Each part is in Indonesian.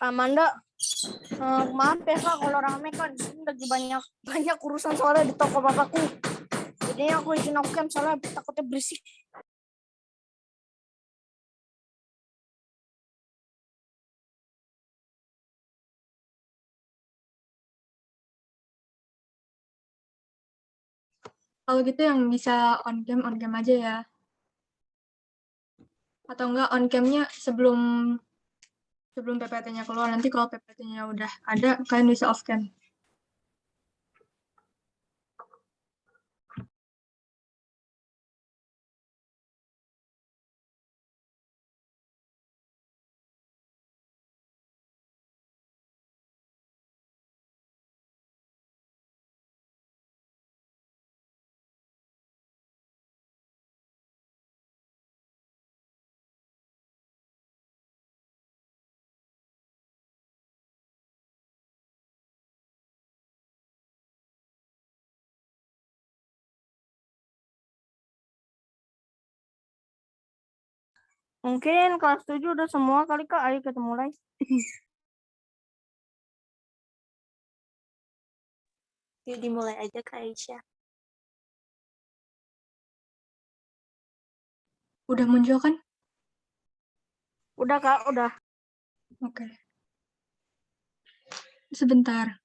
Amanda, maaf ya Kak kalau rame kan lagi banyak urusan soalnya di toko bapakku. Jadi aku izin off cam soalnya takutnya berisik. Kalau gitu yang bisa on cam aja ya. Atau enggak on cam-nya sebelum PPT-nya keluar. Nanti kalau PPT-nya udah ada, kalian bisa off cam. Mungkin kelas 7 udah semua kali Kak. Ayo kita mulai. Yuk dimulai aja Kak Aisyah. Udah muncul kan? Udah Kak, udah. Oke. Sebentar.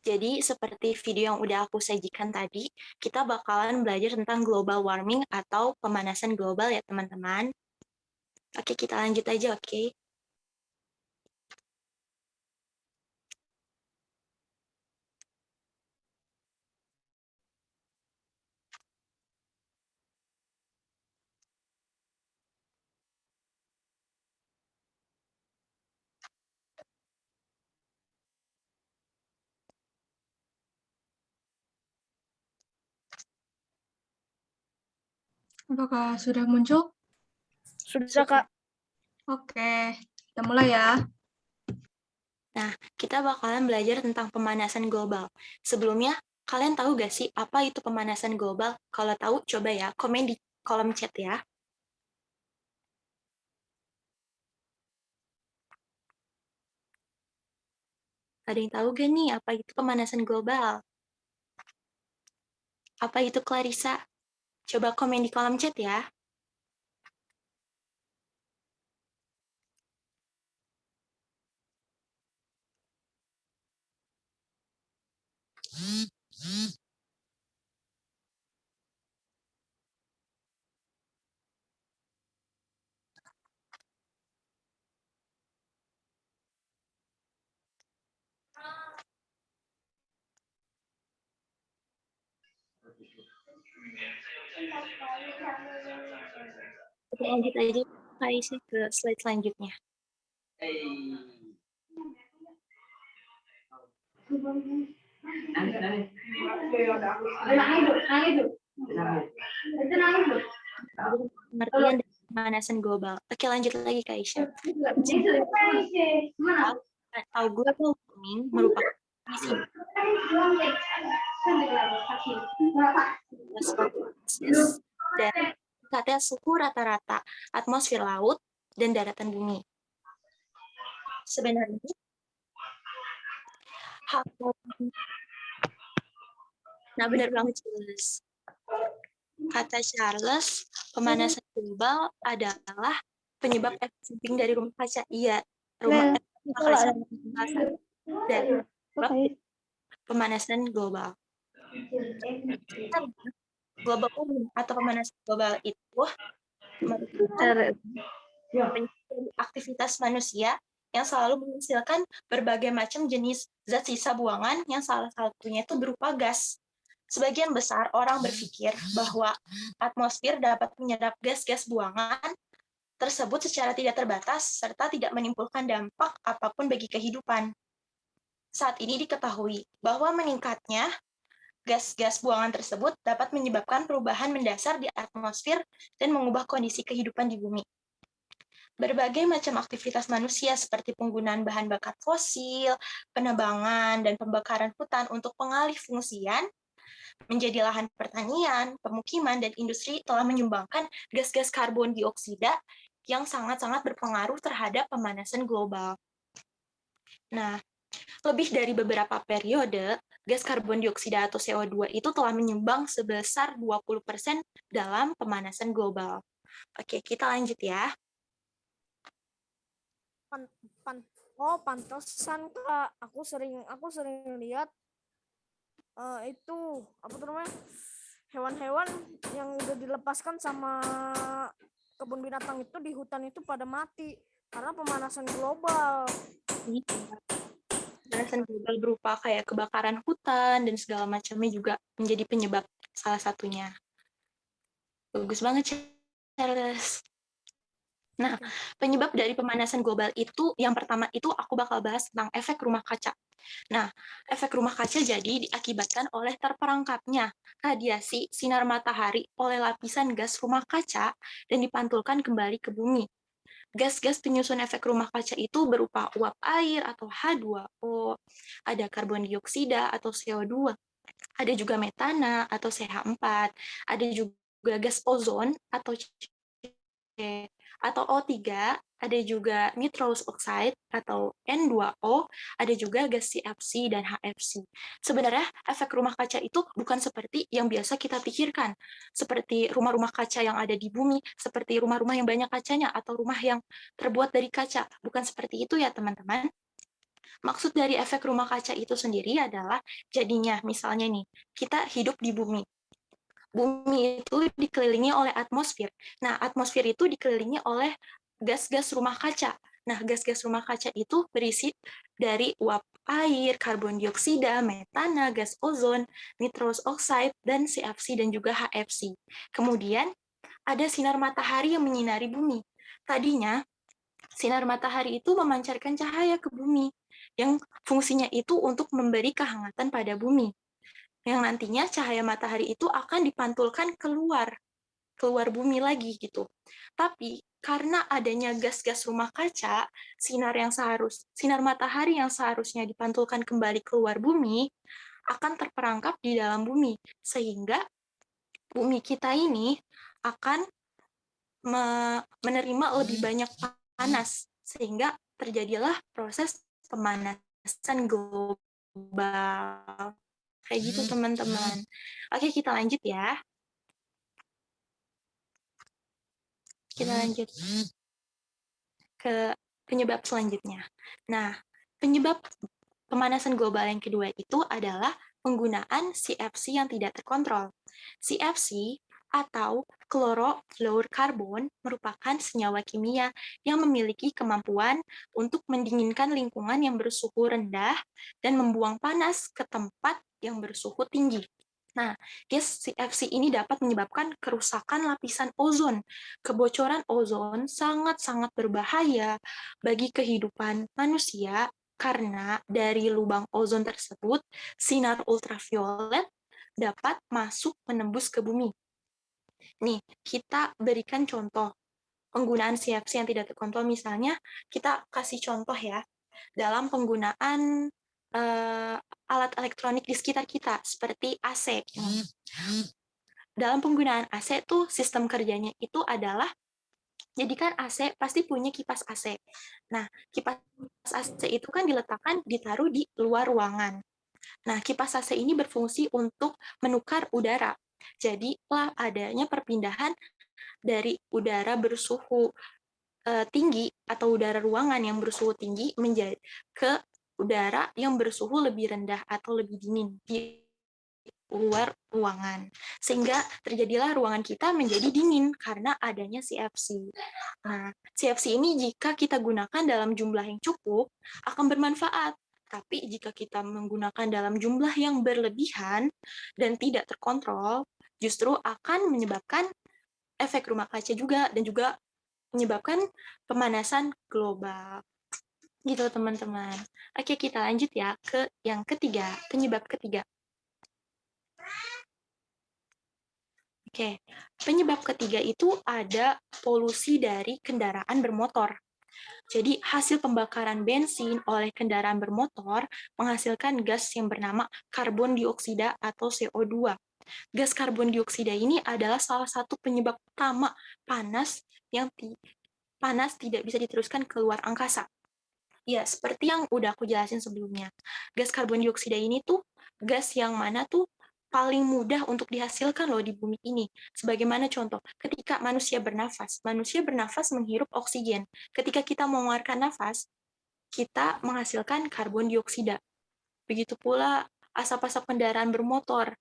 Jadi seperti video yang udah aku sajikan tadi, kita bakalan belajar tentang global warming atau pemanasan global ya teman-teman. Oke, kita lanjut aja, oke? Apakah sudah muncul? Sudah Kak. Oke, kita mulai ya. Nah, kita bakalan belajar tentang pemanasan global. Sebelumnya, kalian tahu gak sih apa itu pemanasan global? Kalau tahu, coba ya, komen di kolom chat ya. Ada yang tahu gak nih apa itu pemanasan global? Apa itu Clarissa? Coba komen di kolom chat ya. Oke, lanjut aja Kak Aisyah ke slide selanjutnya. Pengertian dari pemanasan global. Oke, lanjut lagi Kak Aisyah. Atau global warming merupakan kondisi proses dan meningkatnya suhu rata-rata atmosfer laut dan daratan bumi. Sebenarnya hal nah benar banget Charles. Kata Charles, pemanasan global adalah penyebab efek samping dari rumah kaca. Iya, rumah kaca dan pemanasan global. Global warming atau pemanasan global itu merupakan aktivitas manusia yang selalu menghasilkan berbagai macam jenis zat sisa buangan yang salah satunya itu berupa gas. Sebagian besar orang berpikir bahwa atmosfer dapat menyerap gas-gas buangan tersebut secara tidak terbatas serta tidak menimbulkan dampak apapun bagi kehidupan. Saat ini diketahui bahwa meningkatnya gas-gas buangan tersebut dapat menyebabkan perubahan mendasar di atmosfer dan mengubah kondisi kehidupan di bumi. Berbagai macam aktivitas manusia seperti penggunaan bahan bakar fosil, penebangan, dan pembakaran hutan untuk pengalih fungsian menjadi lahan pertanian, pemukiman, dan industri telah menyumbangkan gas-gas karbon dioksida yang sangat-sangat berpengaruh terhadap pemanasan global. Nah, lebih dari beberapa periode, gas karbon dioksida atau CO2 itu telah menyumbang sebesar 20% dalam pemanasan global. Oke, kita lanjut ya. Pantesan Kak, aku sering lihat itu apa tuh namanya, hewan-hewan yang udah dilepaskan sama kebun binatang itu di hutan itu pada mati karena pemanasan global. Pemanasan global berupa kayak kebakaran hutan dan segala macamnya juga menjadi penyebab salah satunya. Bagus banget, Charles. Nah, penyebab dari pemanasan global itu, yang pertama itu aku bakal bahas tentang efek rumah kaca. Nah, efek rumah kaca jadi diakibatkan oleh terperangkapnya radiasi sinar matahari oleh lapisan gas rumah kaca dan dipantulkan kembali ke bumi. Gas-gas penyusun efek rumah kaca itu berupa uap air atau H2O, ada karbon dioksida atau CO2, ada juga metana atau CH4, ada juga gas ozon atau atau O3, ada juga nitrous oxide atau N2O, ada juga gas CFC dan HFC. Sebenarnya efek rumah kaca itu bukan seperti yang biasa kita pikirkan, seperti rumah-rumah kaca yang ada di bumi, seperti rumah-rumah yang banyak kacanya atau rumah yang terbuat dari kaca. Bukan seperti itu ya teman-teman. Maksud dari efek rumah kaca itu sendiri adalah jadinya misalnya nih, kita hidup di bumi. Bumi itu dikelilingi oleh atmosfer. Nah, atmosfer itu dikelilingi oleh gas-gas rumah kaca. Nah, gas-gas rumah kaca itu berisi dari uap air, karbon dioksida, metana, gas ozon, nitrous oxide, dan CFC dan juga HFC. Kemudian, ada sinar matahari yang menyinari bumi. Tadinya, sinar matahari itu memancarkan cahaya ke bumi, yang fungsinya itu untuk memberi kehangatan pada bumi. Yang nantinya cahaya matahari itu akan dipantulkan keluar bumi lagi gitu. Tapi karena adanya gas-gas rumah kaca, sinar matahari yang seharusnya dipantulkan kembali keluar bumi akan terperangkap di dalam bumi, sehingga bumi kita ini akan menerima lebih banyak panas, sehingga terjadilah proses pemanasan global. Kayak gitu teman-teman. Oke, kita lanjut ya. Kita lanjut ke penyebab selanjutnya. Nah, penyebab pemanasan global yang kedua itu adalah penggunaan CFC yang tidak terkontrol. CFC atau chlorofluorokarbon merupakan senyawa kimia yang memiliki kemampuan untuk mendinginkan lingkungan yang bersuhu rendah dan membuang panas ke tempat yang bersuhu tinggi. Nah, gas CFC ini dapat menyebabkan kerusakan lapisan ozon. Kebocoran ozon sangat-sangat berbahaya bagi kehidupan manusia karena dari lubang ozon tersebut, sinar ultraviolet dapat masuk menembus ke bumi. Nih, kita berikan contoh penggunaan CFC yang tidak terkontrol. Misalnya, kita kasih contoh ya, dalam penggunaan alat elektronik di sekitar kita, seperti AC. Dalam penggunaan AC tuh sistem kerjanya itu adalah, jadi kan AC pasti punya kipas AC. Nah, kipas AC itu kan diletakkan, ditaruh di luar ruangan. Nah, kipas AC ini berfungsi untuk menukar udara. Jadilah adanya perpindahan dari udara bersuhu tinggi atau udara ruangan yang bersuhu tinggi menjadi ke udara yang bersuhu lebih rendah atau lebih dingin di luar ruangan. Sehingga terjadilah ruangan kita menjadi dingin karena adanya CFC. Nah, CFC ini jika kita gunakan dalam jumlah yang cukup akan bermanfaat. Tapi jika kita menggunakan dalam jumlah yang berlebihan dan tidak terkontrol, justru akan menyebabkan efek rumah kaca juga dan juga menyebabkan pemanasan global. Gitu teman-teman. Oke, kita lanjut ya ke yang ketiga, penyebab ketiga. Oke, penyebab ketiga itu ada polusi dari kendaraan bermotor. Jadi, hasil pembakaran bensin oleh kendaraan bermotor menghasilkan gas yang bernama karbon dioksida atau CO2. Gas karbon dioksida ini adalah salah satu penyebab utama panas yang panas tidak bisa diteruskan ke luar angkasa. Ya, seperti yang udah aku jelasin sebelumnya. Gas karbon dioksida ini tuh gas yang mana tuh paling mudah untuk dihasilkan loh di bumi ini. Sebagaimana contoh, ketika manusia bernafas menghirup oksigen. Ketika kita mengeluarkan nafas, kita menghasilkan karbon dioksida. Begitu pula asap-asap kendaraan bermotor.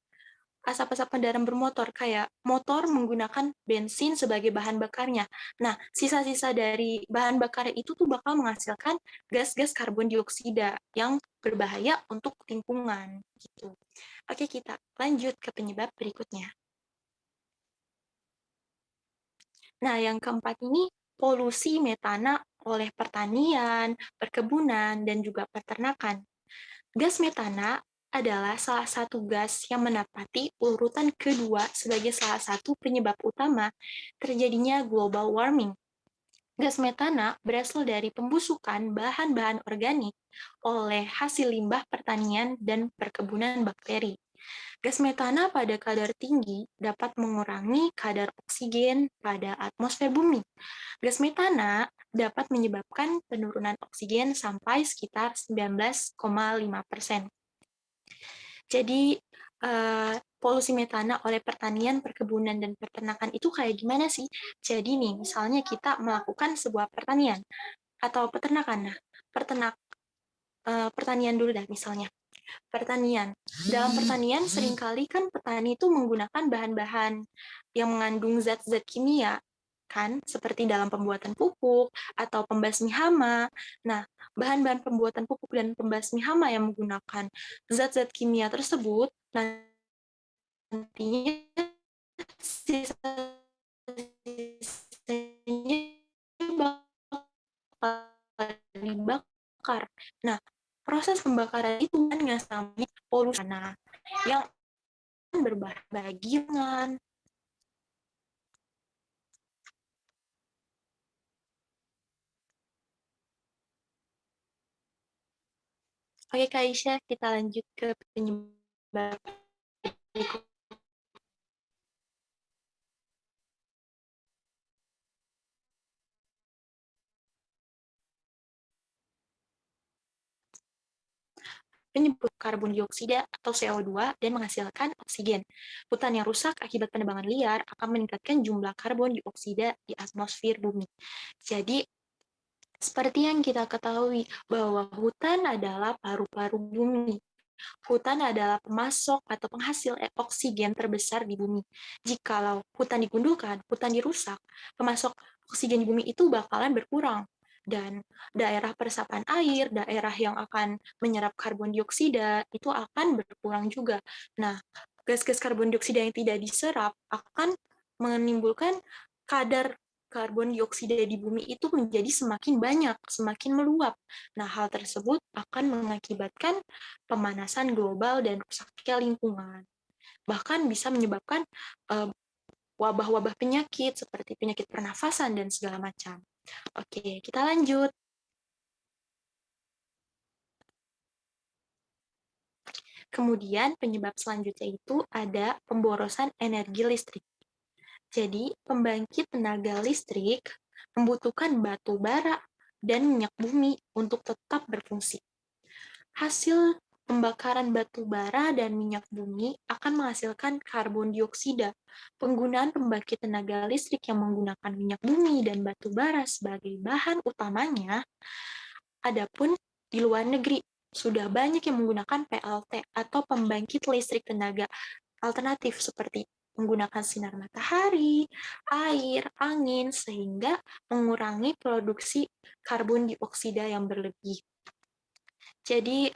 Asap-asap kendaraan bermotor kayak motor menggunakan bensin sebagai bahan bakarnya. Nah, sisa-sisa dari bahan bakar itu tuh bakal menghasilkan gas-gas karbon dioksida yang berbahaya untuk lingkungan gitu. Oke, kita lanjut ke penyebab berikutnya. Nah, yang keempat ini polusi metana oleh pertanian, perkebunan, dan juga peternakan. Gas metana adalah salah satu gas yang menapati urutan kedua sebagai salah satu penyebab utama terjadinya global warming. Gas metana berasal dari pembusukan bahan-bahan organik oleh hasil limbah pertanian dan perkebunan bakteri. Gas metana pada kadar tinggi dapat mengurangi kadar oksigen pada atmosfer bumi. Gas metana dapat menyebabkan penurunan oksigen sampai sekitar 19,5%. Jadi, polusi metana oleh pertanian, perkebunan, dan peternakan itu kayak gimana sih? Jadi nih, misalnya kita melakukan sebuah pertanian atau peternakan. Nah, pertanian dulu dah misalnya. Pertanian. Dalam pertanian seringkali kan petani itu menggunakan bahan-bahan yang mengandung zat-zat kimia, kan? Seperti dalam pembuatan pupuk atau pembasmi hama. Nah, bahan-bahan pembuatan pupuk dan pembasmi hama yang menggunakan zat-zat kimia tersebut nantinya sisa-sisanya bakal dibakar. Nah, proses pembakaran itu kan nggak sampai polusi yang berbahaya bagi lingkungan. Oke, Kak Aisyah, kita lanjut ke penyebab berikut. Penyebab karbon dioksida atau CO2 dan menghasilkan oksigen. Hutan yang rusak akibat penebangan liar akan meningkatkan jumlah karbon dioksida di atmosfer bumi. Jadi, seperti yang kita ketahui bahwa hutan adalah paru-paru bumi. Hutan adalah pemasok atau penghasil oksigen terbesar di bumi. Jikalau hutan digundulkan, hutan dirusak, pemasok oksigen di bumi itu bakalan berkurang. Dan daerah peresapan air, daerah yang akan menyerap karbon dioksida, itu akan berkurang juga. Nah, gas-gas karbon dioksida yang tidak diserap akan menimbulkan kadar karbon dioksida di bumi itu menjadi semakin banyak, semakin meluap. Nah, hal tersebut akan mengakibatkan pemanasan global dan rusaknya lingkungan. Bahkan bisa menyebabkan wabah-wabah penyakit seperti penyakit pernafasan dan segala macam. Oke, kita lanjut. Kemudian penyebab selanjutnya itu ada pemborosan energi listrik. Jadi, pembangkit tenaga listrik membutuhkan batu bara dan minyak bumi untuk tetap berfungsi. Hasil pembakaran batu bara dan minyak bumi akan menghasilkan karbon dioksida. Penggunaan pembangkit tenaga listrik yang menggunakan minyak bumi dan batu bara sebagai bahan utamanya, adapun di luar negeri sudah banyak yang menggunakan PLT atau pembangkit listrik tenaga alternatif seperti menggunakan sinar matahari, air, angin, sehingga mengurangi produksi karbon dioksida yang berlebih. Jadi,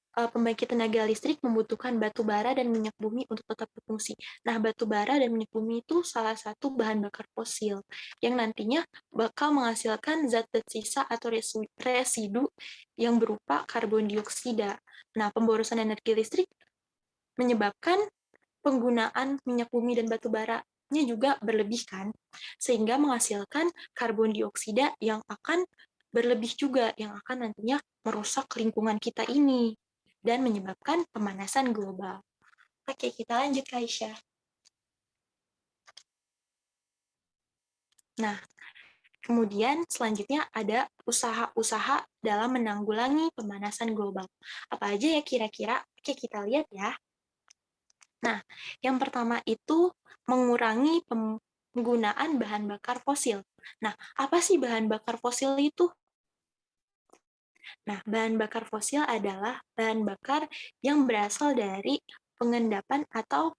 pembangkit tenaga listrik membutuhkan batu bara dan minyak bumi untuk tetap berfungsi. Nah, batu bara dan minyak bumi itu salah satu bahan bakar fosil yang nantinya bakal menghasilkan zat-zat sisa atau residu yang berupa karbon dioksida. Nah, pemborosan energi listrik menyebabkan penggunaan minyak bumi dan batu baranya juga berlebih kan, sehingga menghasilkan karbon dioksida yang akan berlebih juga, yang akan nantinya merusak lingkungan kita ini dan menyebabkan pemanasan global. Oke, kita lanjut ke Aisyah. Nah, kemudian selanjutnya ada usaha-usaha dalam menanggulangi pemanasan global. Apa aja ya kira-kira? Oke, kita lihat ya. Nah, yang pertama itu mengurangi penggunaan bahan bakar fosil. Nah, apa sih bahan bakar fosil itu? Nah, bahan bakar fosil adalah bahan bakar yang berasal dari pengendapan atau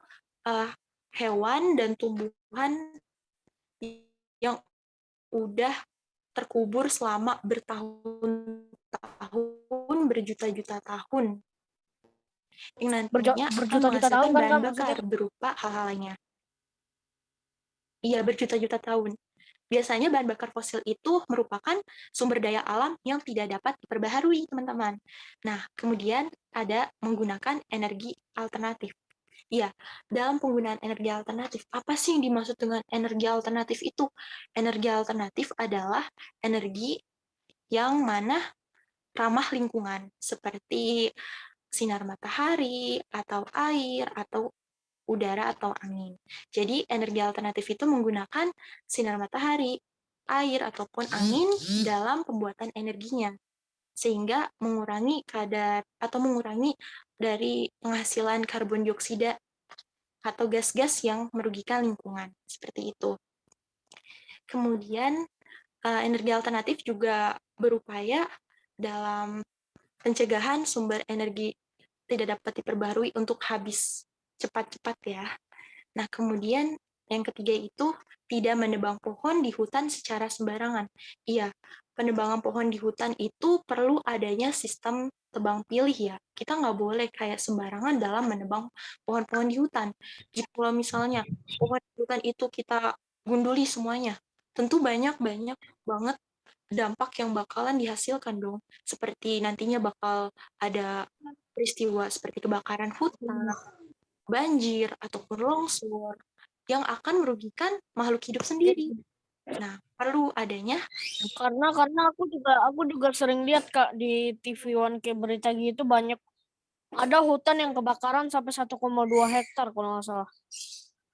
hewan dan tumbuhan yang udah terkubur selama bertahun-tahun, berjuta-juta tahun. Yang nantinya akan Berjuta-juta tahun menghasilkan kan, bahan Kak, bakar maksudnya? berupa hal-hal lainnya. Iya, berjuta-juta tahun. Biasanya bahan bakar fosil itu merupakan sumber daya alam yang tidak dapat diperbaharui, teman-teman. Nah, kemudian ada menggunakan energi alternatif. Iya, dalam penggunaan energi alternatif, apa sih yang dimaksud dengan energi alternatif itu? Energi alternatif adalah energi yang mana ramah lingkungan, seperti sinar matahari, atau air, atau udara atau angin. Jadi energi alternatif itu menggunakan sinar matahari, air ataupun angin dalam pembuatan energinya, sehingga mengurangi kadar atau mengurangi dari penghasilan karbon dioksida atau gas-gas yang merugikan lingkungan, seperti itu. Kemudian energi alternatif juga berupaya dalam pencegahan sumber energi tidak dapat diperbarui untuk habis cepat-cepat ya. Nah, kemudian yang ketiga itu tidak menebang pohon di hutan secara sembarangan. Iya, penebangan pohon di hutan itu perlu adanya sistem tebang pilih ya. Kita nggak boleh kayak sembarangan dalam menebang pohon-pohon di hutan. Jadi kalau misalnya pohon di hutan itu kita gunduli semuanya, tentu banyak-banyak banget dampak yang bakalan dihasilkan dong. Seperti nantinya bakal ada peristiwa seperti kebakaran hutan, banjir, ataupun longsor yang akan merugikan makhluk hidup sendiri. Nah, perlu adanya Karena aku juga sering lihat, Kak, di TV One kayak berita gitu banyak ada hutan yang kebakaran sampai 1,2 hektar kalau nggak salah.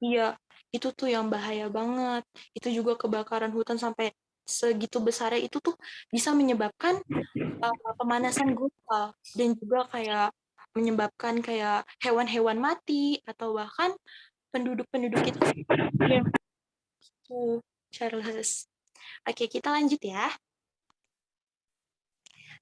iya, itu tuh yang bahaya banget. Itu juga kebakaran hutan sampai segitu besarnya itu tuh bisa menyebabkan pemanasan global dan juga kayak menyebabkan kayak hewan-hewan mati atau bahkan penduduk-penduduk itu Iya. Charles. Oke, kita lanjut ya.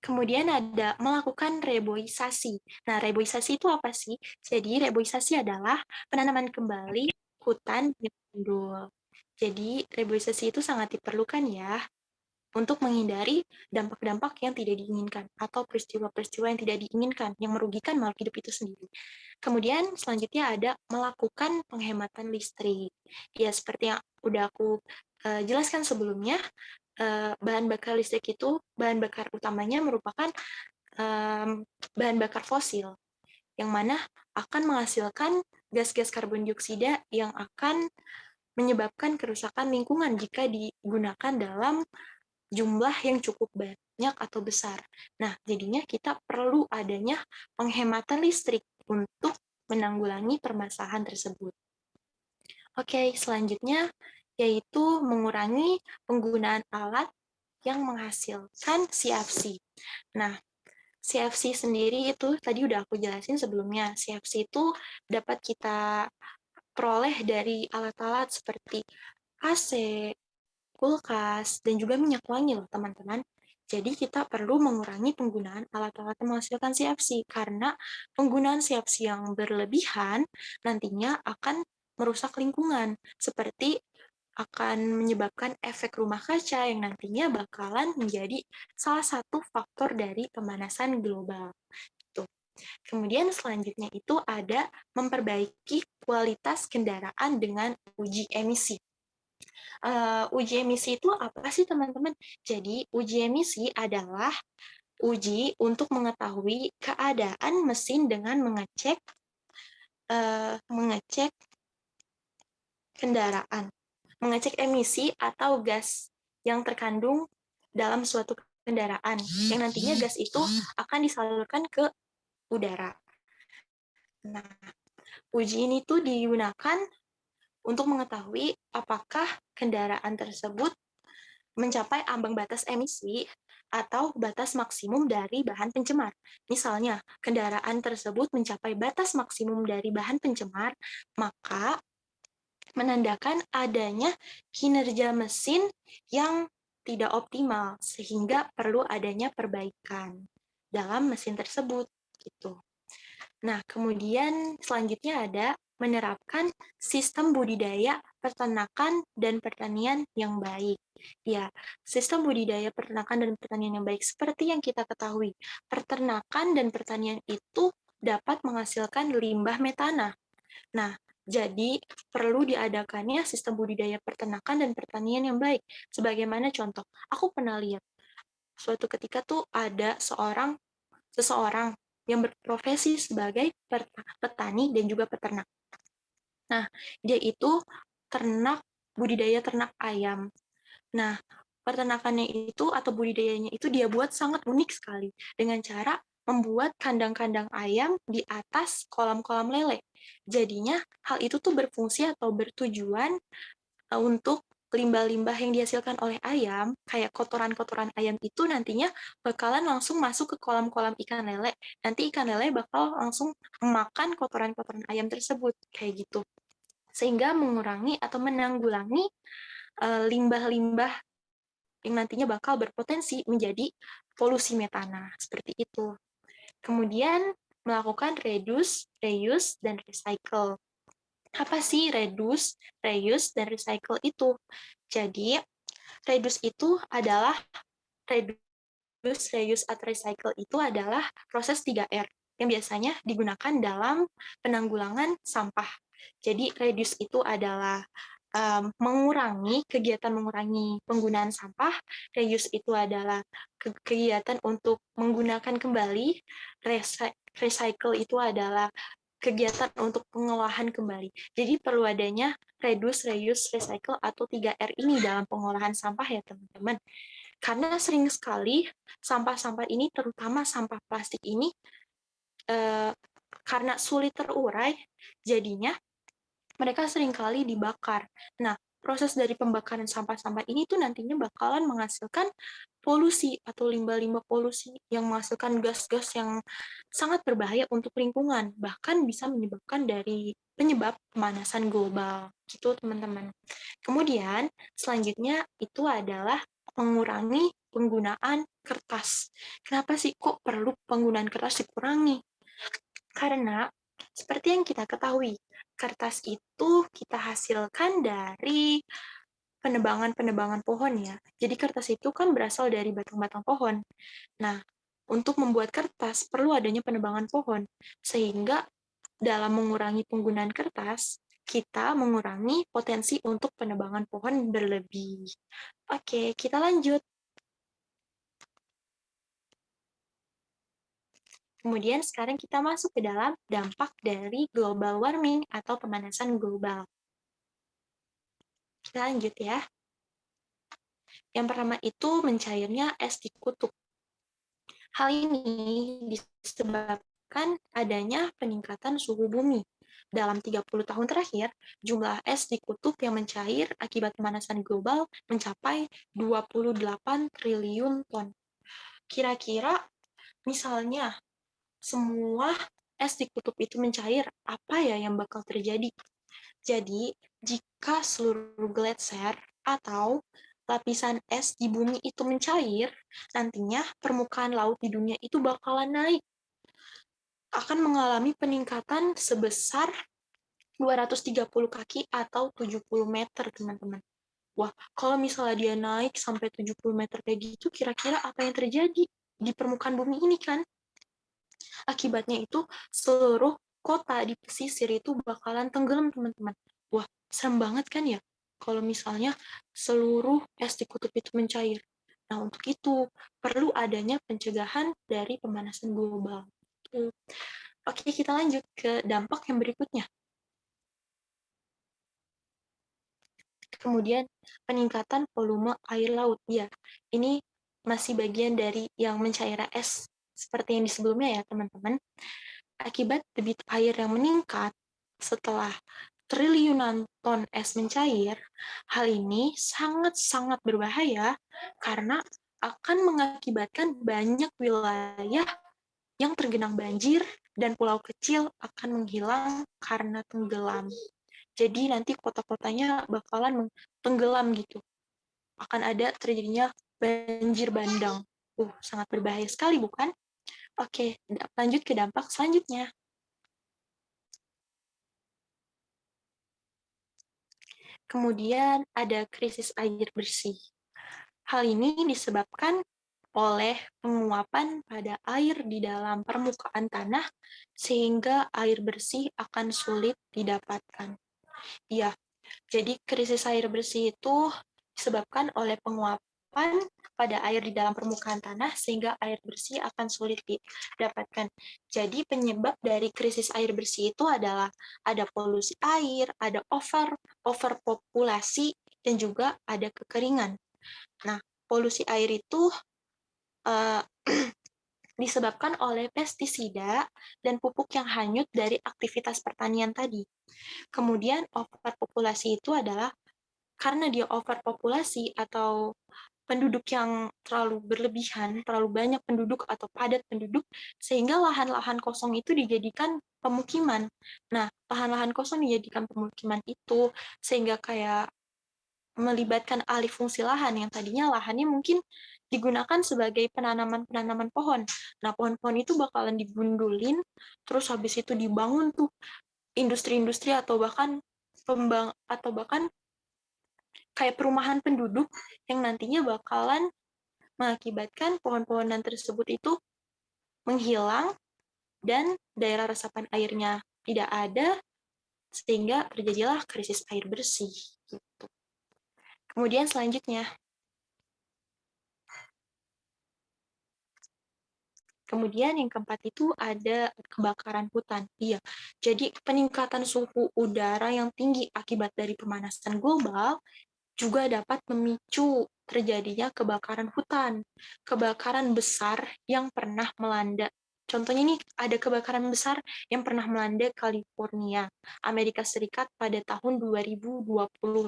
Kemudian ada melakukan reboisasi. Nah, reboisasi itu apa sih? Jadi, reboisasi adalah penanaman kembali hutan yang gundul. Jadi, reboisasi itu sangat diperlukan ya. untuk menghindari dampak-dampak yang tidak diinginkan atau peristiwa-peristiwa yang tidak diinginkan yang merugikan makhluk hidup itu sendiri. Kemudian selanjutnya ada melakukan penghematan listrik. Ya, seperti yang udah aku jelaskan sebelumnya, bahan bakar listrik itu, bahan bakar utamanya merupakan bahan bakar fosil, yang mana akan menghasilkan gas-gas karbon dioksida yang akan menyebabkan kerusakan lingkungan jika digunakan dalam jumlah yang cukup banyak atau besar. Nah, jadinya kita perlu adanya penghematan listrik untuk menanggulangi permasalahan tersebut. Oke, selanjutnya yaitu mengurangi penggunaan alat yang menghasilkan CFC. Nah, CFC sendiri itu tadi udah aku jelasin sebelumnya. CFC itu dapat kita peroleh dari alat-alat seperti AC, kulkas, dan juga minyak wangi loh teman-teman. Jadi kita perlu mengurangi penggunaan alat-alat yang menghasilkan CFC karena penggunaan CFC yang berlebihan nantinya akan merusak lingkungan, seperti akan menyebabkan efek rumah kaca yang nantinya bakalan menjadi salah satu faktor dari pemanasan global. Tuh. Kemudian selanjutnya itu ada memperbaiki kualitas kendaraan dengan uji emisi. Uji emisi itu apa sih teman-teman? Jadi uji emisi adalah uji untuk mengetahui keadaan mesin dengan mengecek kendaraan, mengecek emisi atau gas yang terkandung dalam suatu kendaraan, yang nantinya gas itu akan disalurkan ke udara. Nah, uji ini tuh digunakan untuk mengetahui apakah kendaraan tersebut mencapai ambang batas emisi atau batas maksimum dari bahan pencemar. Misalnya, kendaraan tersebut mencapai batas maksimum dari bahan pencemar, maka menandakan adanya kinerja mesin yang tidak optimal, sehingga perlu adanya perbaikan dalam mesin tersebut. Gitu. Nah, kemudian selanjutnya ada menerapkan sistem budidaya, peternakan, dan pertanian yang baik. Ya, sistem budidaya, peternakan, dan pertanian yang baik seperti yang kita ketahui, peternakan dan pertanian itu dapat menghasilkan limbah metana. Nah, jadi perlu diadakannya sistem budidaya, peternakan, dan pertanian yang baik. Sebagaimana contoh, aku pernah lihat suatu ketika tuh ada seseorang yang berprofesi sebagai petani dan juga peternak. Nah, dia itu budidaya ternak ayam. Nah, peternakannya itu atau budidayanya itu dia buat sangat unik sekali dengan cara membuat kandang-kandang ayam di atas kolam-kolam lele. Jadinya hal itu tuh berfungsi atau bertujuan untuk limbah-limbah yang dihasilkan oleh ayam, kayak kotoran-kotoran ayam itu nantinya bakalan langsung masuk ke kolam-kolam ikan lele. Nanti ikan lele bakal langsung memakan kotoran-kotoran ayam tersebut, kayak gitu. Sehingga mengurangi atau menanggulangi limbah-limbah yang nantinya bakal berpotensi menjadi polusi metana, seperti itu. Kemudian melakukan reduce, reuse, dan recycle. Apa sih reduce, reuse, dan recycle itu? Jadi, reduce, reuse, atau recycle itu adalah proses 3R yang biasanya digunakan dalam penanggulangan sampah. Jadi, reduce itu adalah kegiatan mengurangi penggunaan sampah, reuse itu adalah kegiatan untuk menggunakan kembali, recycle itu adalah kegiatan untuk pengolahan kembali. Jadi perlu adanya reduce, reuse, recycle atau 3R ini dalam pengolahan sampah ya teman-teman. Karena sering sekali sampah-sampah ini, terutama sampah plastik ini, karena sulit terurai, jadinya mereka seringkali dibakar. Nah, proses dari pembakaran sampah-sampah ini tuh nantinya bakalan menghasilkan polusi atau limbah-limbah polusi yang menghasilkan gas-gas yang sangat berbahaya untuk lingkungan, bahkan bisa menyebabkan dari penyebab pemanasan global. Gitu, teman-teman. Kemudian, selanjutnya itu adalah mengurangi penggunaan kertas. Kenapa sih kok perlu penggunaan kertas dikurangi? Karena seperti yang kita ketahui, kertas itu kita hasilkan dari penebangan pohon ya. Jadi kertas itu kan berasal dari batang-batang pohon. Nah, untuk membuat kertas perlu adanya penebangan pohon, sehingga dalam mengurangi penggunaan kertas, kita mengurangi potensi untuk penebangan pohon berlebih. Oke, kita lanjut. Kemudian sekarang kita masuk ke dalam dampak dari global warming atau pemanasan global. Kita lanjut ya. Yang pertama itu mencairnya es di kutub. Hal ini disebabkan adanya peningkatan suhu bumi. Dalam 30 tahun terakhir, jumlah es di kutub yang mencair akibat pemanasan global mencapai 28 triliun ton. Kira-kira misalnya semua es di kutub itu mencair, apa ya yang bakal terjadi? Jadi, jika seluruh gletser atau lapisan es di bumi itu mencair, nantinya permukaan laut di dunia itu bakalan naik. Akan mengalami peningkatan sebesar 230 kaki atau 70 meter, teman-teman. Wah, kalau misalnya dia naik sampai 70 meter kayak gitu, kira-kira apa yang terjadi di permukaan bumi ini kan? Akibatnya itu seluruh kota di pesisir itu bakalan tenggelam, teman-teman. Wah, serem banget kan ya? Kalau misalnya seluruh es di kutub itu mencair. Nah, untuk itu perlu adanya pencegahan dari pemanasan global. Oke, kita lanjut ke dampak yang berikutnya. Kemudian peningkatan volume air laut. Ya, ini masih bagian dari yang mencairnya es seperti yang di sebelumnya ya, teman-teman. Akibat debit air yang meningkat setelah triliunan ton es mencair, hal ini sangat-sangat berbahaya karena akan mengakibatkan banyak wilayah yang tergenang banjir dan pulau kecil akan menghilang karena tenggelam. Jadi nanti kota-kotanya bakalan tenggelam gitu. Akan ada terjadinya banjir bandang. Sangat berbahaya sekali bukan? Oke, lanjut ke dampak selanjutnya. Kemudian ada krisis air bersih. Hal ini disebabkan oleh penguapan pada air di dalam permukaan tanah sehingga air bersih akan sulit didapatkan. Ya, jadi krisis air bersih itu disebabkan oleh penguapan pada air di dalam permukaan tanah sehingga air bersih akan sulit didapatkan. Jadi penyebab dari krisis air bersih itu adalah ada polusi air, ada overpopulasi, dan juga ada kekeringan. Nah, polusi air itu disebabkan oleh pestisida dan pupuk yang hanyut dari aktivitas pertanian tadi. Kemudian overpopulasi itu adalah karena dia overpopulasi atau penduduk yang terlalu berlebihan, terlalu banyak penduduk atau padat penduduk, sehingga lahan-lahan kosong itu dijadikan pemukiman. Nah, lahan-lahan kosong dijadikan pemukiman itu, sehingga kayak melibatkan alih fungsi lahan yang tadinya lahannya mungkin digunakan sebagai penanaman pohon. Nah, pohon-pohon itu bakalan digundulin, terus habis itu dibangun tuh industri-industri atau bahkan kayak perumahan penduduk yang nantinya bakalan mengakibatkan pohon-pohonan tersebut itu menghilang dan daerah resapan airnya tidak ada sehingga terjadilah krisis air bersih gitu. Kemudian selanjutnya Kemudian yang keempat itu ada kebakaran hutan. Iya, jadi peningkatan suhu udara yang tinggi akibat dari pemanasan global juga dapat memicu terjadinya kebakaran hutan. Kebakaran besar yang pernah melanda. Contohnya nih, ada kebakaran besar yang pernah melanda California, Amerika Serikat pada tahun 2020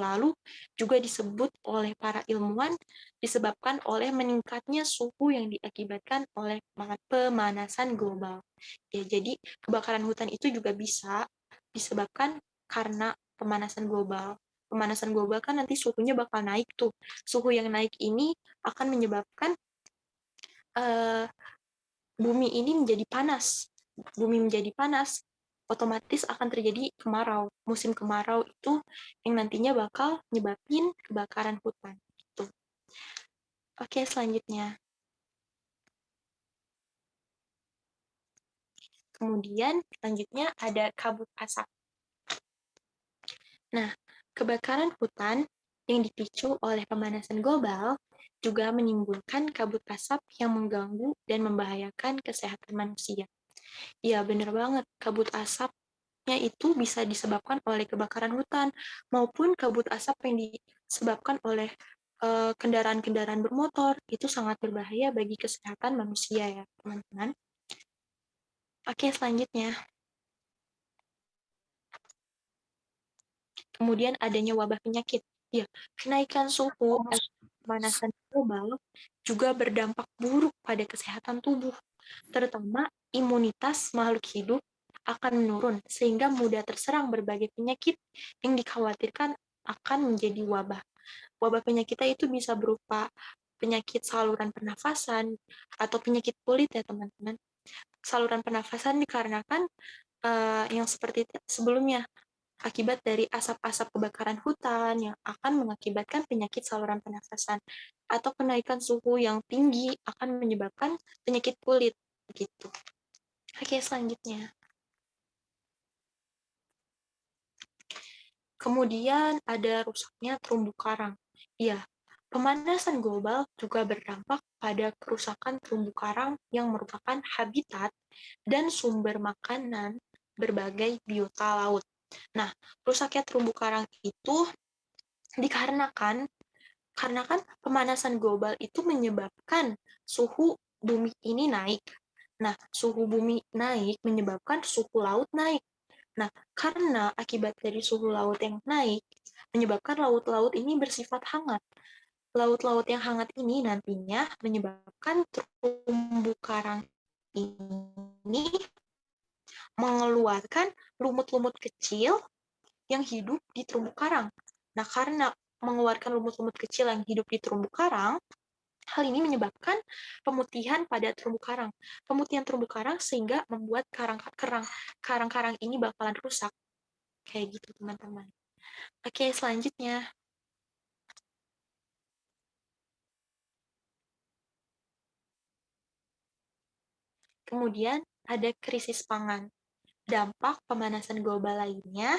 lalu, juga disebut oleh para ilmuwan disebabkan oleh meningkatnya suhu yang diakibatkan oleh pemanasan global. Ya, jadi kebakaran hutan itu juga bisa disebabkan karena pemanasan global. Pemanasan global kan nanti suhunya bakal naik tuh. Suhu yang naik ini akan menyebabkan bumi ini menjadi panas. Bumi menjadi panas. otomatis akan terjadi kemarau. Musim kemarau itu yang nantinya bakal nyebabin kebakaran hutan. Gitu. Oke, selanjutnya. Kemudian selanjutnya ada kabut asap. Nah, kebakaran hutan yang dipicu oleh pemanasan global juga menimbulkan kabut asap yang mengganggu dan membahayakan kesehatan manusia. Ya, benar banget. Kabut asapnya itu bisa disebabkan oleh kebakaran hutan maupun kabut asap yang disebabkan oleh kendaraan-kendaraan bermotor. Itu sangat berbahaya bagi kesehatan manusia ya, teman-teman. Oke, selanjutnya. Kemudian adanya wabah penyakit. Ya, kenaikan suhu pemanasan global juga berdampak buruk pada kesehatan tubuh, terutama imunitas makhluk hidup akan menurun sehingga mudah terserang berbagai penyakit yang dikhawatirkan akan menjadi wabah. Wabah penyakitnya itu bisa berupa penyakit saluran pernafasan atau penyakit kulit ya teman-teman. Saluran pernafasan dikarenakan yang seperti sebelumnya, akibat dari asap-asap kebakaran hutan yang akan mengakibatkan penyakit saluran pernafasan atau kenaikan suhu yang tinggi akan menyebabkan penyakit kulit gitu. Oke, selanjutnya. Kemudian ada rusaknya terumbu karang. Ya, pemanasan global juga berdampak pada kerusakan terumbu karang yang merupakan habitat dan sumber makanan berbagai biota laut. Nah, rusaknya terumbu karang itu dikarenakan karena kan pemanasan global itu menyebabkan suhu bumi ini naik. Nah, suhu bumi naik menyebabkan suhu laut naik. Nah, karena akibat dari suhu laut yang naik, menyebabkan laut-laut ini bersifat hangat. Laut-laut yang hangat ini nantinya menyebabkan terumbu karang ini mengeluarkan lumut-lumut kecil yang hidup di terumbu karang. Nah, karena mengeluarkan lumut-lumut kecil yang hidup di terumbu karang, hal ini menyebabkan pemutihan pada terumbu karang. Pemutihan terumbu karang sehingga membuat karang-karang ini bakalan rusak. Kayak gitu, teman-teman. Oke, selanjutnya. Kemudian ada krisis pangan. Dampak pemanasan global lainnya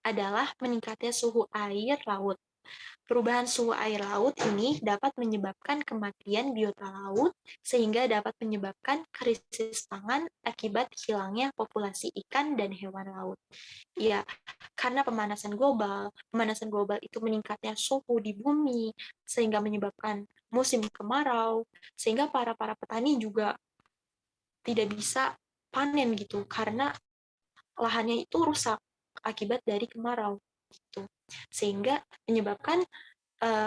adalah meningkatnya suhu air laut. Perubahan suhu air laut ini dapat menyebabkan kematian biota laut sehingga dapat menyebabkan krisis pangan akibat hilangnya populasi ikan dan hewan laut. Ya, karena pemanasan global itu meningkatnya suhu di bumi sehingga menyebabkan musim kemarau, sehingga para petani juga tidak bisa panen gitu karena lahannya itu rusak akibat dari kemarau gitu. Sehingga menyebabkan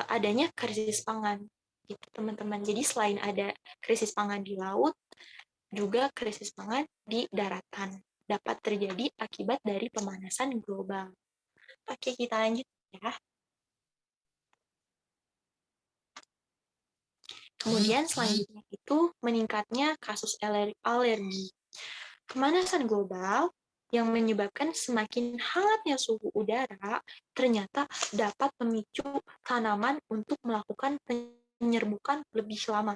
adanya krisis pangan gitu teman-teman. Jadi selain ada krisis pangan di laut, juga krisis pangan di daratan dapat terjadi akibat dari pemanasan global. Oke, kita lanjut ya. Kemudian selanjutnya itu meningkatnya kasus alergi. Pemanasan global yang menyebabkan semakin hangatnya suhu udara ternyata dapat memicu tanaman untuk melakukan penyerbukan lebih lama.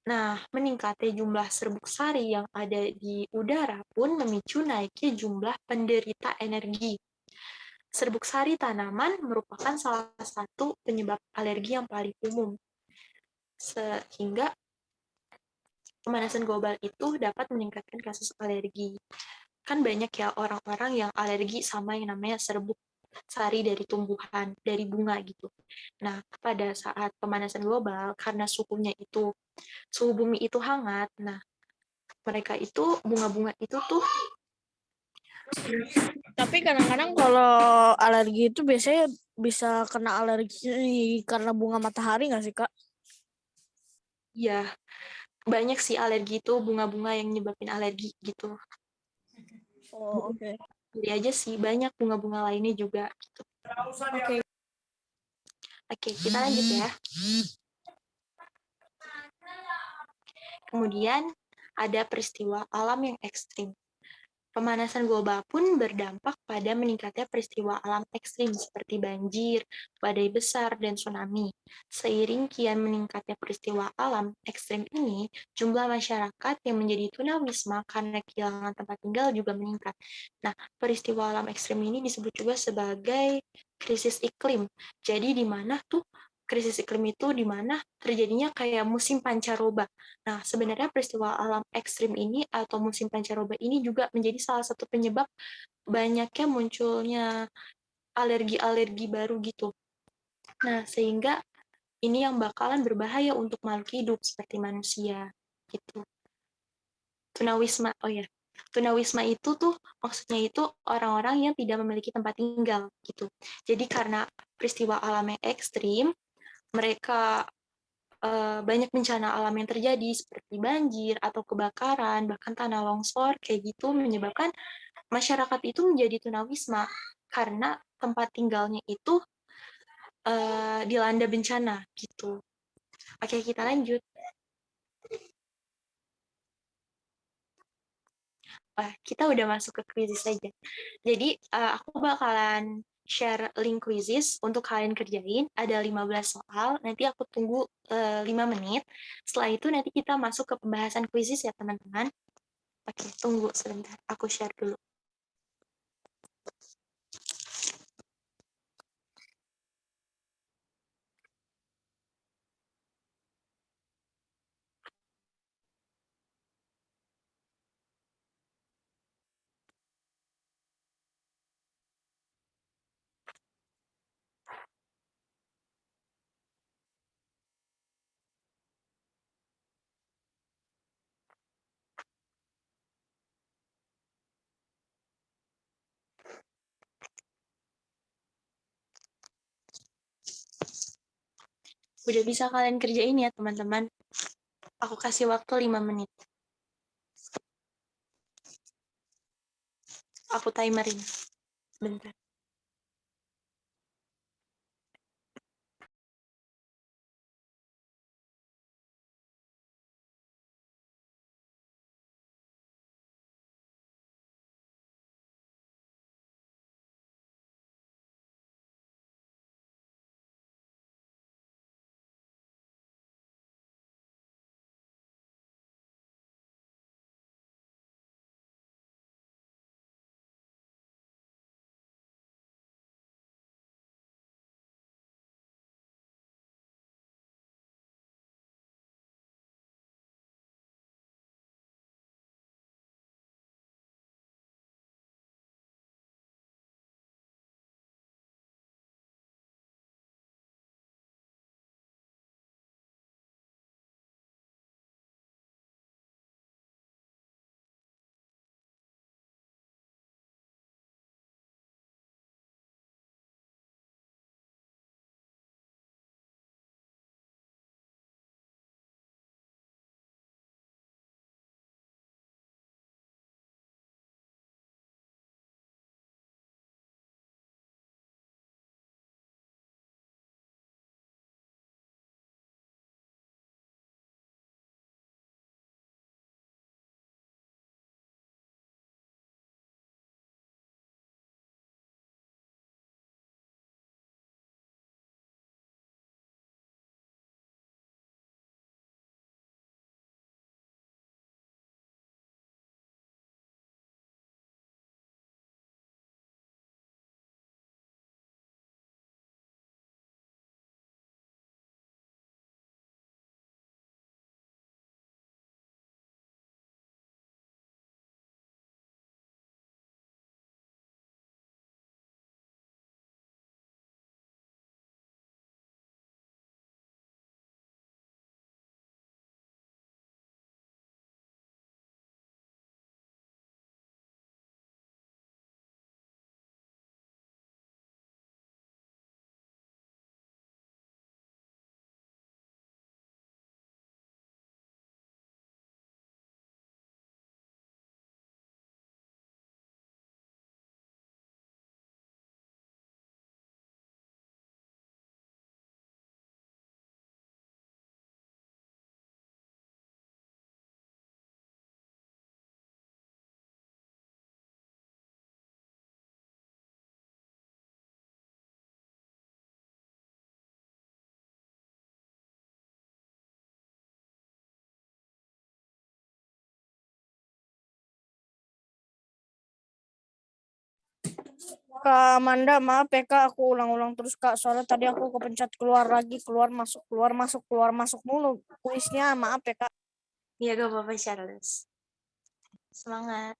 Nah, meningkatnya jumlah serbuk sari yang ada di udara pun memicu naiknya jumlah penderita energi. Serbuk sari tanaman merupakan salah satu penyebab alergi yang paling umum. Sehingga pemanasan global itu dapat meningkatkan kasus alergi. Kan banyak ya orang-orang yang alergi sama yang namanya serbuk sari dari tumbuhan, dari bunga gitu. Nah, pada saat pemanasan global, karena suhu bumi itu hangat, nah, mereka itu, bunga-bunga itu tuh. Tapi kadang-kadang kalau alergi itu biasanya bisa kena alergi karena bunga matahari nggak sih, Kak? Ya, banyak sih alergi itu, bunga-bunga yang nyebabin alergi gitu. Oh, oke. Jadi aja sih, banyak bunga-bunga lainnya juga. Gitu. Oke, kita lanjut ya. Kemudian ada peristiwa alam yang ekstrim. Pemanasan global pun berdampak pada meningkatnya peristiwa alam ekstrim seperti banjir, badai besar, dan tsunami. Seiring kian meningkatnya peristiwa alam ekstrim ini, jumlah masyarakat yang menjadi tunawisma karena kehilangan tempat tinggal juga meningkat. Nah, peristiwa alam ekstrim ini disebut juga sebagai krisis iklim. Jadi di mana tuh krisis iklim itu di mana terjadinya kayak musim pancaroba. Nah, sebenarnya peristiwa alam ekstrim ini atau musim pancaroba ini juga menjadi salah satu penyebab banyaknya munculnya alergi-alergi baru gitu. Nah, sehingga ini yang bakalan berbahaya untuk makhluk hidup seperti manusia gitu. Tunawisma, oh ya, tunawisma itu tuh maksudnya itu orang-orang yang tidak memiliki tempat tinggal gitu. Jadi karena peristiwa alam yang ekstrim, mereka banyak bencana alam yang terjadi seperti banjir atau kebakaran, bahkan tanah longsor kayak gitu menyebabkan masyarakat itu menjadi tunawisma karena tempat tinggalnya itu dilanda bencana gitu. Oke, kita lanjut. Wah, kita udah masuk ke quizzes saja. Jadi, aku bakalan share link quizzes untuk kalian kerjain. Ada 15 soal, nanti aku tunggu 5 menit. Setelah itu nanti kita masuk ke pembahasan quizzes ya, teman-teman. Oke, tunggu sebentar. Aku share dulu. Udah bisa kalian kerjain ya, teman-teman. Aku kasih waktu 5 menit. Aku timerin. Bentar. Kak Amanda, maaf ya Kak, aku ulang-ulang terus Kak. Soalnya tadi aku kepencet keluar lagi, keluar masuk, keluar masuk, keluar masuk mulu kuisnya. Maaf ya Kak. Ya, gak apa-apa, Charles. Semangat.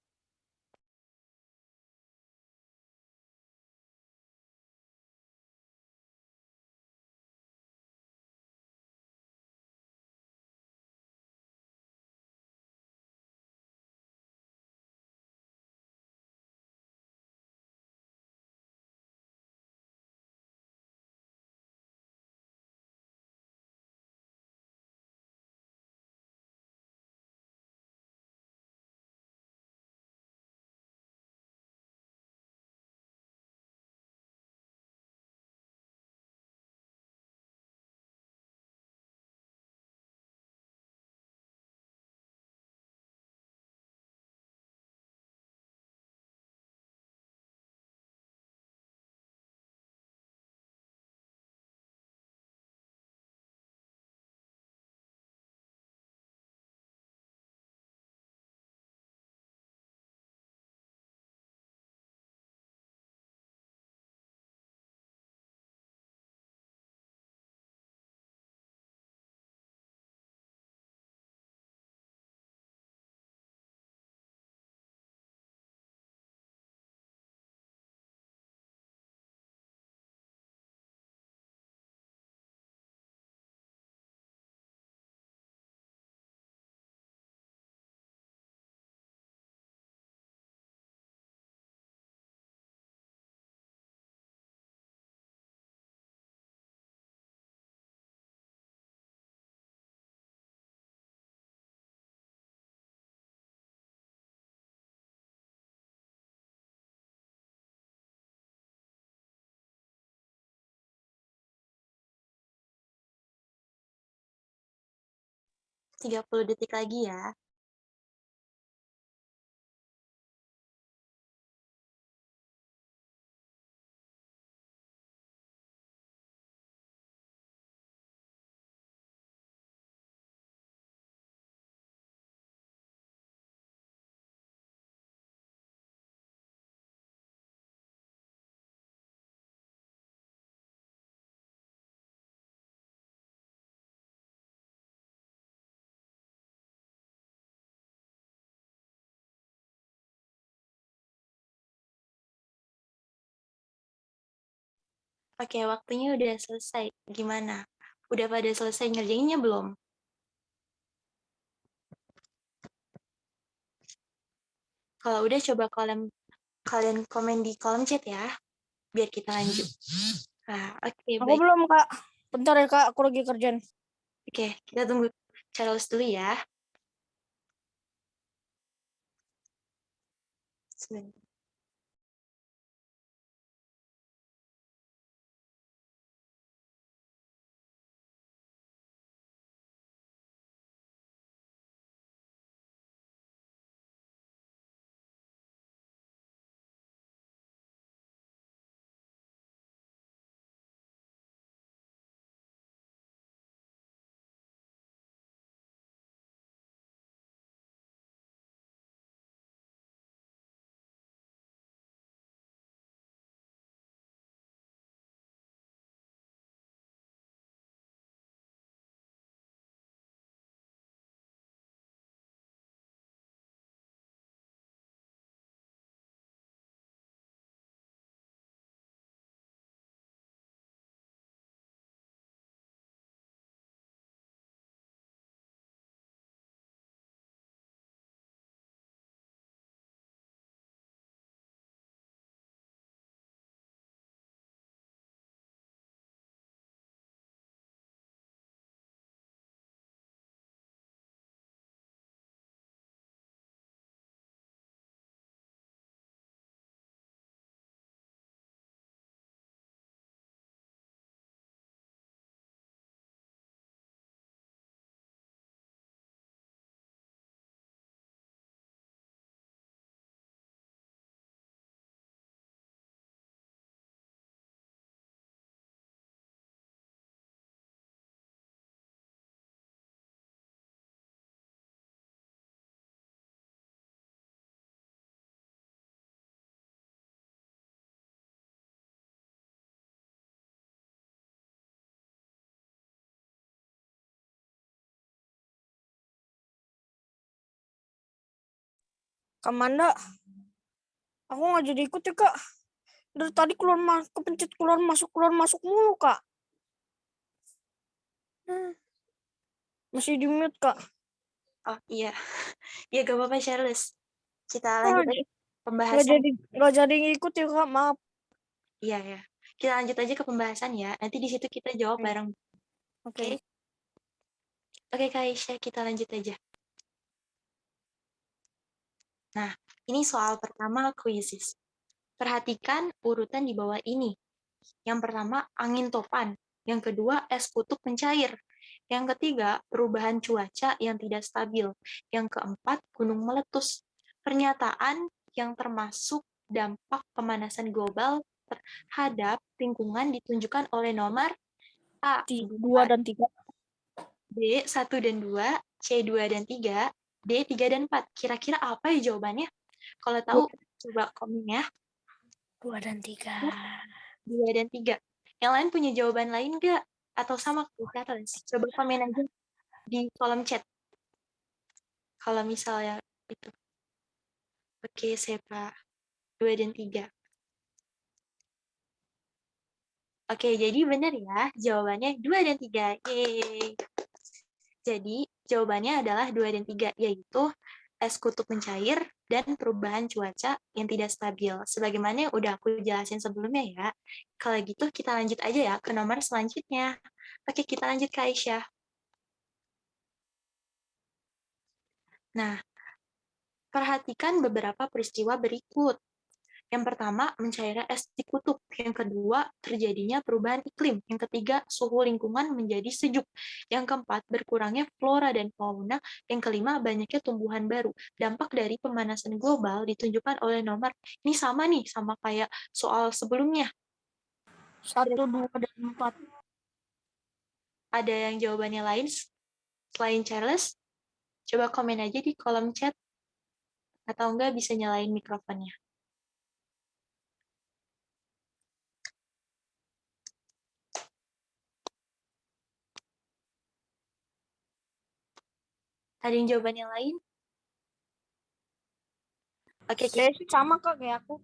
Tiga 30 detik lagi ya. Oke, waktunya udah selesai. Gimana? Udah pada selesai ngerjainnya belum? Kalau udah, coba kalian komen di kolom chat ya, biar kita lanjut. Nah, oke, Aku baik. belum Kak. Bentar ya Kak, aku lagi kerjaan. Oke, kita tunggu Charles dulu ya. Sebentar. Kak Manda, aku nggak jadi ikut ya Kak. Dari tadi kepencet keluar masuk mulu Kak. Masih di mute Kak. Oh iya, ya gak apa-apa Charles. Kita Ah, lanjut aja pembahasan. nggak jadi ikut ya Kak, maaf. Iya ya, kita lanjut aja ke pembahasan ya. Nanti di situ kita jawab bareng. Oke. Oke, oke Kak Aisyah, kita lanjut aja. Nah, ini soal pertama kuisis. Perhatikan urutan di bawah ini. Yang pertama, angin topan. Yang kedua, es kutub mencair. Yang ketiga, perubahan cuaca yang tidak stabil. Yang keempat, gunung meletus. Pernyataan yang termasuk dampak pemanasan global terhadap lingkungan ditunjukkan oleh nomor A, 2 dan 3. B, 1 dan 2, C, 2 dan 3, D, 3 dan 4. Kira-kira apa ya jawabannya? Kalau tahu, coba komen ya. 2 dan 3. 2 dan 3. Yang lain punya jawaban lain nggak? Atau sama Charles? Coba komen aja di kolom chat. Kalau misalnya itu. Oke, Sepa. 2 dan 3. Oke, jadi benar ya. Jawabannya 2 dan 3. Yeay. Jadi, jawabannya adalah 2 dan 3, yaitu es kutub mencair dan perubahan cuaca yang tidak stabil. Sebagaimana yang udah aku jelasin sebelumnya ya. Kalau gitu, kita lanjut aja ya ke nomor selanjutnya. Oke, kita lanjut ke Aisyah. Nah, perhatikan beberapa peristiwa berikut. Yang pertama, mencairnya es di kutub. Yang kedua, terjadinya perubahan iklim. Yang ketiga, suhu lingkungan menjadi sejuk. Yang keempat, berkurangnya flora dan fauna. Yang kelima, banyaknya tumbuhan baru. Dampak dari pemanasan global ditunjukkan oleh nomor. Ini sama nih, sama kayak soal sebelumnya. 1, 2, dan 4. Ada yang jawabannya lain selain Charles? Coba komen aja di kolom chat. Atau enggak bisa nyalain mikrofonnya. Ada yang jawabannya lain? Oke, Saya sih sama Kak kayak aku.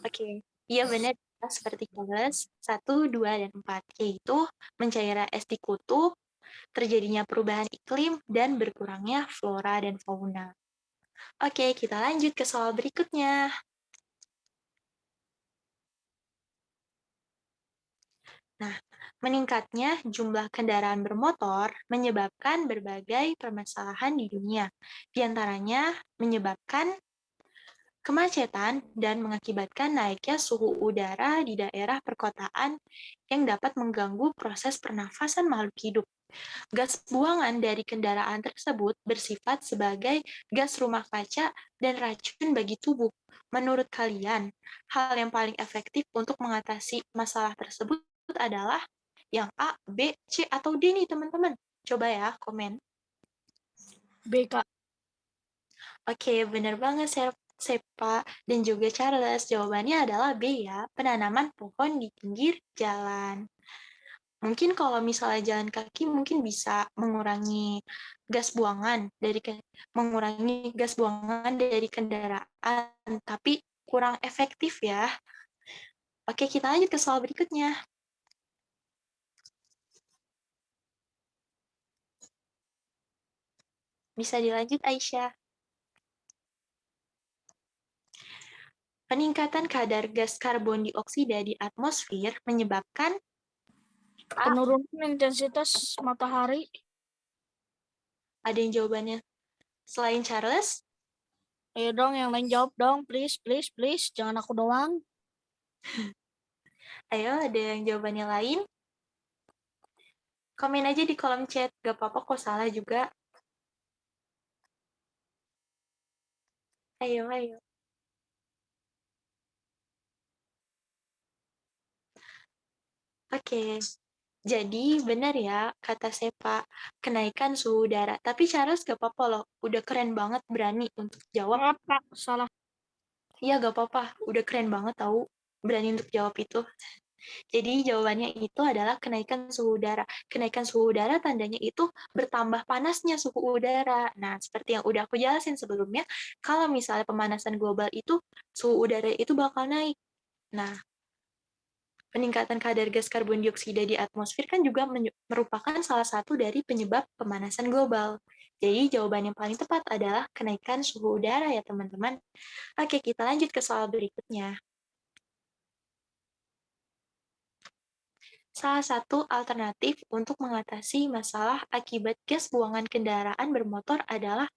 Oke, iya benar seperti Charles 1, 2, dan 4, yaitu mencairnya es di kutub, terjadinya perubahan iklim, dan berkurangnya flora dan fauna. Oke, kita lanjut ke soal berikutnya. Nah, meningkatnya jumlah kendaraan bermotor menyebabkan berbagai permasalahan di dunia. Di antaranya menyebabkan kemacetan dan mengakibatkan naiknya suhu udara di daerah perkotaan yang dapat mengganggu proses pernafasan makhluk hidup. Gas buangan dari kendaraan tersebut bersifat sebagai gas rumah kaca dan racun bagi tubuh. Menurut kalian, hal yang paling efektif untuk mengatasi masalah tersebut adalah yang A, B, C, atau D nih teman-teman? Coba ya, komen. B Kak. Oke, benar banget Sepa dan juga Charles. Jawabannya adalah B ya, penanaman pohon di pinggir jalan. Mungkin kalau misalnya jalan kaki mungkin bisa mengurangi gas buangan dari kendaraan, tapi kurang efektif ya. Oke, kita lanjut ke soal berikutnya. Bisa dilanjut Aisyah. Peningkatan kadar gas karbon dioksida di atmosfer menyebabkan Penurunan intensitas matahari. ada yang jawabannya selain Charles? Ayo dong, yang lain jawab dong, please, please, please. Jangan aku doang. Ayo, ada yang jawabannya lain? Komen aja di kolom chat, gak apa-apa kok salah juga. Ayo, ayo. Oke, jadi benar ya kata Sepa, kenaikan suhu udara. Tapi Charles gak apa-apa loh, udah keren banget berani untuk jawab. Maaf Kak, salah. Iya gak apa-apa, udah keren banget tahu berani untuk jawab itu. Jadi jawabannya itu adalah kenaikan suhu udara. Kenaikan suhu udara tandanya itu bertambah panasnya suhu udara. Nah, seperti yang udah aku jelasin sebelumnya, kalau misalnya pemanasan global itu, suhu udara itu bakal naik. Nah, peningkatan kadar gas karbon dioksida di atmosfer kan juga merupakan salah satu dari penyebab pemanasan global. Jadi jawaban yang paling tepat adalah kenaikan suhu udara ya teman-teman. Oke, kita lanjut ke soal berikutnya. Salah satu alternatif untuk mengatasi masalah akibat gas buangan kendaraan bermotor adalah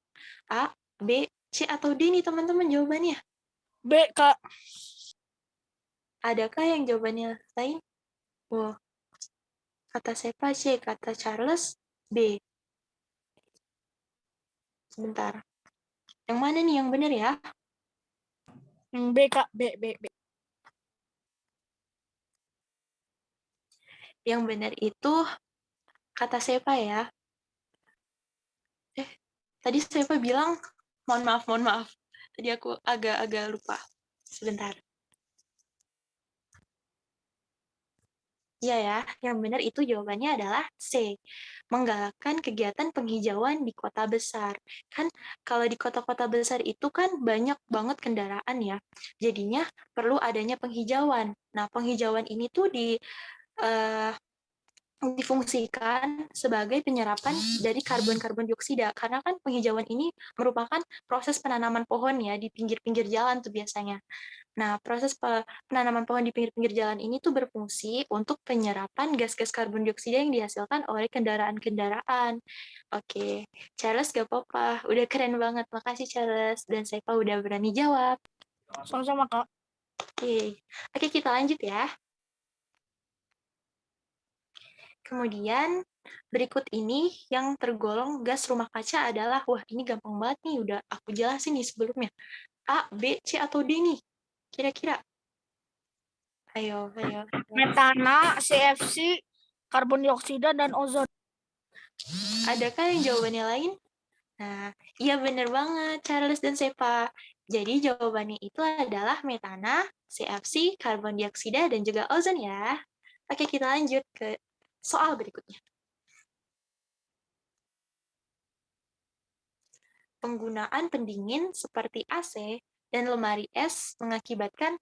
A, B, C, atau D nih teman-teman jawabannya. B, Kak. Adakah yang jawabannya lain? Wah, kata siapa C, kata Charles B. Sebentar. Yang mana nih yang benar ya? Yang B, Kak. B. Yang benar itu kata siapa ya? Tadi siapa bilang, mohon maaf. Tadi aku agak lupa. Sebentar. Iya ya, yang benar itu jawabannya adalah C. Menggalakkan kegiatan penghijauan di kota besar. Kan kalau di kota-kota besar itu kan banyak banget kendaraan ya. Jadinya perlu adanya penghijauan. Nah, penghijauan ini tuh difungsikan sebagai penyerapan dari karbon dioksida. Karena kan penghijauan ini merupakan proses penanaman pohon ya di pinggir-pinggir jalan tuh biasanya. Nah, proses penanaman pohon di pinggir-pinggir jalan ini tuh berfungsi untuk penyerapan gas-gas karbon dioksida yang dihasilkan oleh kendaraan-kendaraan. Oke, Charles gak apa-apa. Udah keren banget. Makasih Charles. Dan saya udah berani jawab. Sama-sama, Kak. Oke, kita lanjut ya. Kemudian berikut ini yang tergolong gas rumah kaca adalah, wah ini gampang banget nih, udah aku jelasin nih sebelumnya. A, B, C, atau D nih? Kira-kira. Ayo. Metana, CFC, karbon dioksida, dan ozon. Adakah yang jawabannya lain? Nah, iya bener banget, Charles dan Sepa. Jadi jawabannya itu adalah metana, CFC, karbon dioksida, dan juga ozon ya. Oke, kita lanjut ke soal berikutnya. Penggunaan pendingin seperti AC dan lemari es mengakibatkan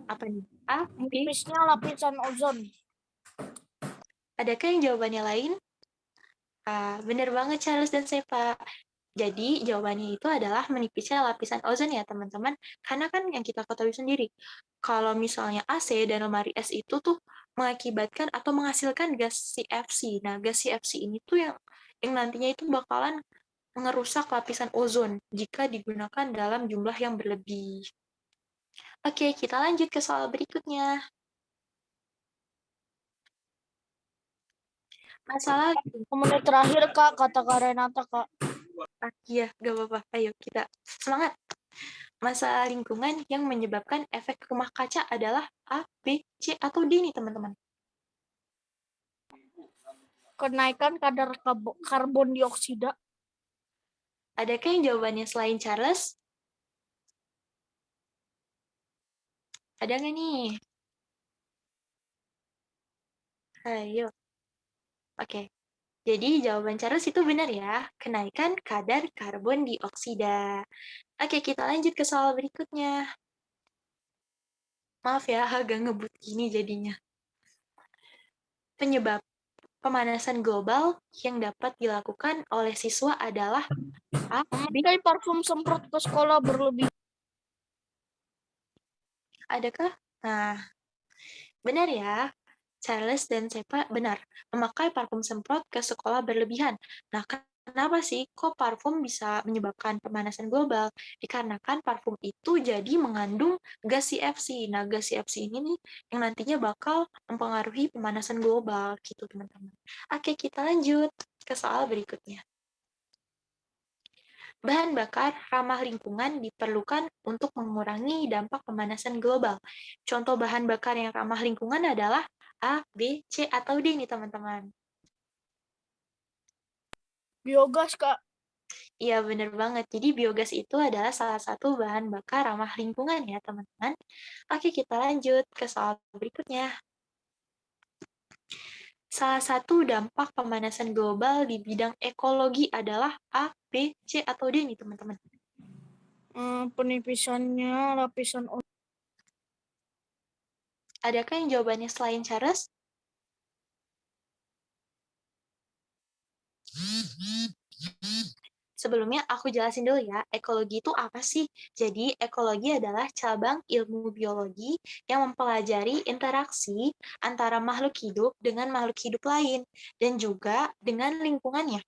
apa nih? A, B. Menipisnya lapisan ozon. Adakah yang jawabannya lain? Bener banget Charles dan Sepa. Jadi jawabannya itu adalah menipisnya lapisan ozon ya teman-teman. Karena kan yang kita ketahui sendiri, kalau misalnya AC dan lemari es itu tuh mengakibatkan atau menghasilkan gas CFC. Nah, gas CFC ini tuh yang nantinya itu bakalan mengerusak lapisan ozon jika digunakan dalam jumlah yang berlebih. Oke, kita lanjut ke soal berikutnya. Masalah Menit terakhir, Kak, kata Kak Renata, Kak. iya, gak apa-apa. Ayo kita semangat. Masalah lingkungan yang menyebabkan efek rumah kaca adalah A, B, C, atau D nih teman-teman. Kenaikan kadar karbon dioksida. Adakah yang jawabannya selain Charles? Ada nggak nih? Ayo. Oke. Jadi jawaban Charles itu benar ya. Kenaikan kadar karbon dioksida. Oke, kita lanjut ke soal berikutnya. Maaf ya, agak ngebut gini jadinya. Penyebab pemanasan global yang dapat dilakukan oleh siswa adalah A, B. Memakai parfum semprot ke sekolah berlebih. Adakah? Nah, benar ya. Charles dan Sepa benar. Memakai parfum semprot ke sekolah berlebihan. Nah, kenapa sih kok parfum bisa menyebabkan pemanasan global? Dikarenakan parfum itu jadi mengandung gas CFC. Nah, gas CFC ini nih yang nantinya bakal mempengaruhi pemanasan global gitu, teman-teman. Oke, kita lanjut ke soal berikutnya. Bahan bakar ramah lingkungan diperlukan untuk mengurangi dampak pemanasan global. Contoh bahan bakar yang ramah lingkungan adalah A, B, C, atau D nih teman-teman. Biogas, Kak. Iya bener banget. Jadi biogas itu adalah salah satu bahan bakar ramah lingkungan ya teman-teman. Oke kita lanjut ke soal berikutnya. Salah satu dampak pemanasan global di bidang ekologi adalah A, B, C, atau D nih teman-teman. Penipisannya lapisan ozon. Adakah yang jawabannya selain Charles? Sebelumnya aku jelasin dulu ya, ekologi itu apa sih? Jadi, ekologi adalah cabang ilmu biologi yang mempelajari interaksi antara makhluk hidup dengan makhluk hidup lain, dan juga dengan lingkungannya.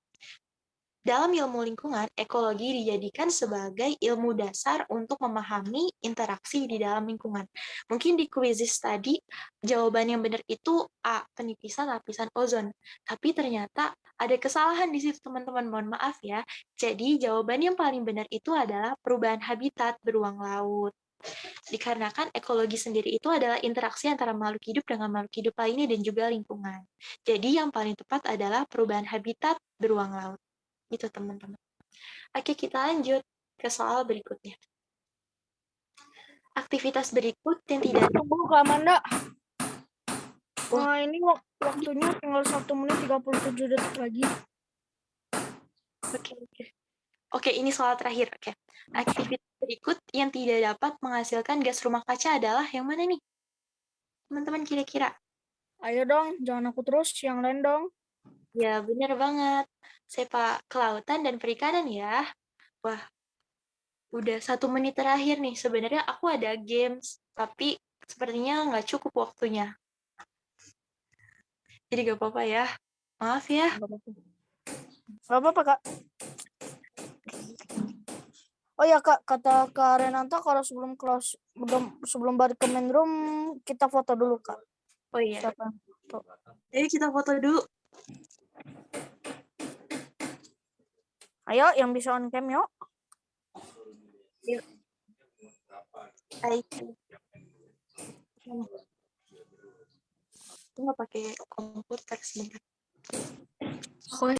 Dalam ilmu lingkungan, ekologi dijadikan sebagai ilmu dasar untuk memahami interaksi di dalam lingkungan. Mungkin di kuisis tadi, jawaban yang benar itu A, penipisan lapisan ozon. Tapi ternyata ada kesalahan di situ, teman-teman. Mohon maaf ya. Jadi, jawaban yang paling benar itu adalah perubahan habitat beruang laut. Dikarenakan ekologi sendiri itu adalah interaksi antara makhluk hidup dengan makhluk hidup lainnya dan juga lingkungan. Jadi, yang paling tepat adalah perubahan habitat beruang laut. Itu teman-teman. Oke, kita lanjut ke soal berikutnya. Aktivitas berikut yang tidak... Tunggu Kak Amanda. Nah, ini waktunya tinggal 1 menit 37 detik lagi. Oke, ini soal terakhir. Oke. Aktivitas berikut yang tidak dapat menghasilkan gas rumah kaca adalah yang mana nih? Teman-teman kira-kira? Ayo dong, jangan aku terus, yang lain dong. Ya, benar banget. Sepak kelautan dan perikanan ya. Wah, udah 1 menit terakhir nih. Sebenarnya aku ada games, tapi sepertinya nggak cukup waktunya. Jadi gak apa-apa ya. Maaf ya. Gak apa-apa, Kak. Oh ya, Kak, kata Kak Renata kalau sebelum balik ke main room, kita foto dulu, Kak. Oh iya. Siapa yang foto? Jadi kita foto dulu. Ayo, yang bisa on cam yuk. Yuk. Hai. Aku nggak pakai komputer sebentar. Aku